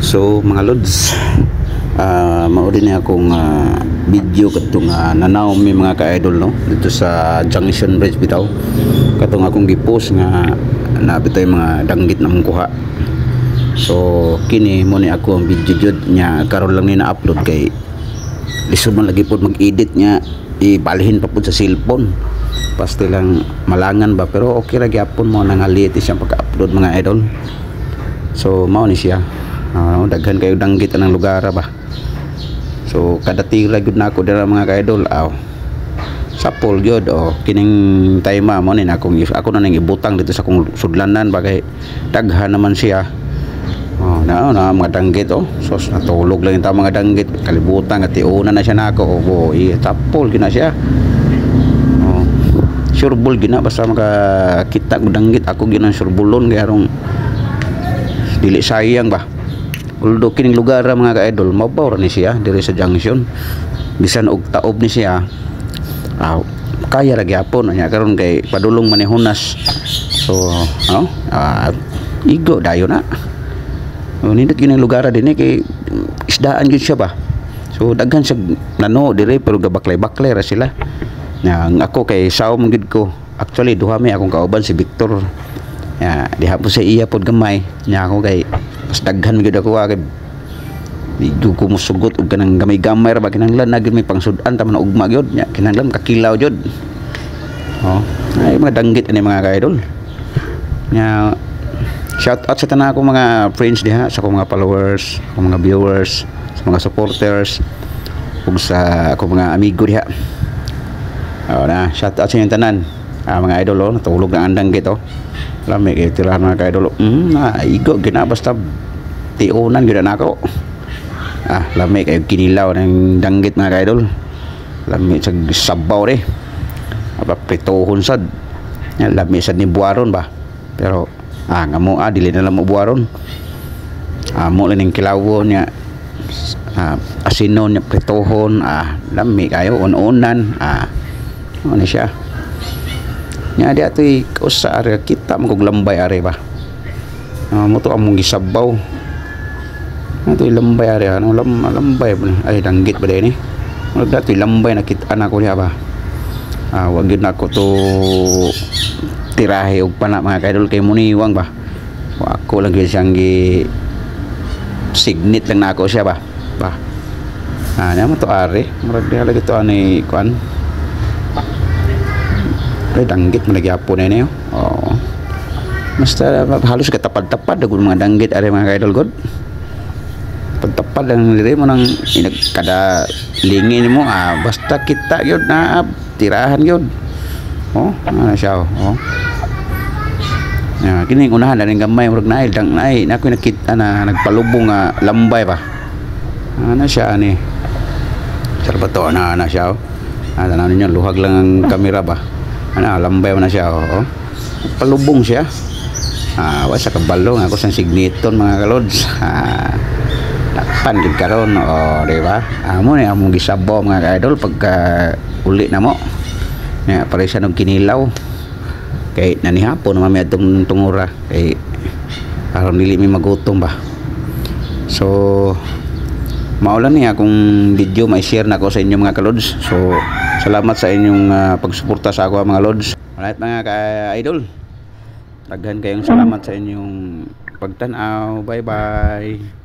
So mga lods, mao din akong video katong nanaw mi mga ka-idol no dito sa Junction Bridge bitaw. Katong akong gipost nga nabitoy mga danggit na mong kuha. So kini mo ni ako ang video jud nya karon lang ni na-upload kay lisod man lagi pod mag-edit nya ibalhin pa pod sa cellphone. Basta lang malangan ba pero okay ra gyapon mo nang alit siyang pagka-upload mga idol. So mao ni siya. Daghan kayo danggit anang lugar ba. So kada tira gud na ako dira mga ka-idol. Sapol gyud kining time mo ni ako na nang ibutang dito sa akong sudlanan bagay daghan naman siya. Na mga danggit so natulog lang yung mga danggit kalibutan at iuna na siya nako tapol gina siya. Sureball gina basta makakita ko danggit ako ginang surebulon kaya arong dili sayang ba. Although kining lugar mga ka-idol mabaw ra ni siya diri sa junction bisan og taob ni siya kaya ra gyapon nya karon kay padulong man ni hunas. So igo dayon na nindot kining lugar din kay isdaan gyud siya ba. So daghan sa nano diri pero gabaklay-baklay ra sila. Yang ako kay saom gid ko actually duha may akong kauban si Victor diha po sa iya pod gamay nya ako kay mas daghan gid ako kay di ko musugot og kanang gamay-gamay ra ba kinahanglan na gid may pangsudan ta man ugma gyud nya kinahanglan kakilaw gyud. Ay mga danggit ani mga ka-idol nya shout out sa tanan ko mga friends diha sa akong mga followers, akong mga viewers, sa mga supporters ug sa akong mga amigo diha. Na shout out sa inyong tanan mga idol natulog na ang danggit lami kay tirahan mga ka-idol igo gina basta tiunan gyud na ako lami kay kinilaw ng danggit mga ka-idol lami sa sabaw re pritohon sad lami sad ni buwaron ba pero ngamo dili na lang mo buwaron mo lang ning kilawon nya asinon nya pritohon lami kayo unan ano siya nya di atoy kausa area kita magog lambay are ba mo to among gisabaw atoy lambay area lambay ay danggit ba ni wag datoy lambay nakita na ko diha ba wag gyud nako to tirahe og pana mga ka-idol kay muniwang ba ako lang gyud siyang gi signit lang nako siya ba nya mo to are murag diha lagi to ani kuan ay danggit mo nagyapon na niyo. Basta halos katapad-tapad dagol mga danggit are mga ka-idol god. Pagtapad lang diri mo nang kada lingin mo basta kita gyud na tirahan gyud. Ano siya kining unahan na ning gamay murag nail dang nay nako nakita na nagpalubong lambay ba. Ano siya ani? Sarbato na siya. Tanaw ninyo luhag lang ang kamera ba. Lambay mo na siya palubong siya wa sa kabalo ako sa signiton mga kalods takpan gid karon di ba amo ni among gisabaw mga ka-idol pagka uli na mo nya pare siya og kinilaw kay nanihapon mami adtong tungura kay aron dili mi magutom ba. So maulan ni akong video may share na ko sa inyo mga kalods. So salamat sa inyong pagsuporta sa ako mga lods. Alright mga ka-idol, daghan kayong salamat sa inyong pagtanaw. Bye bye.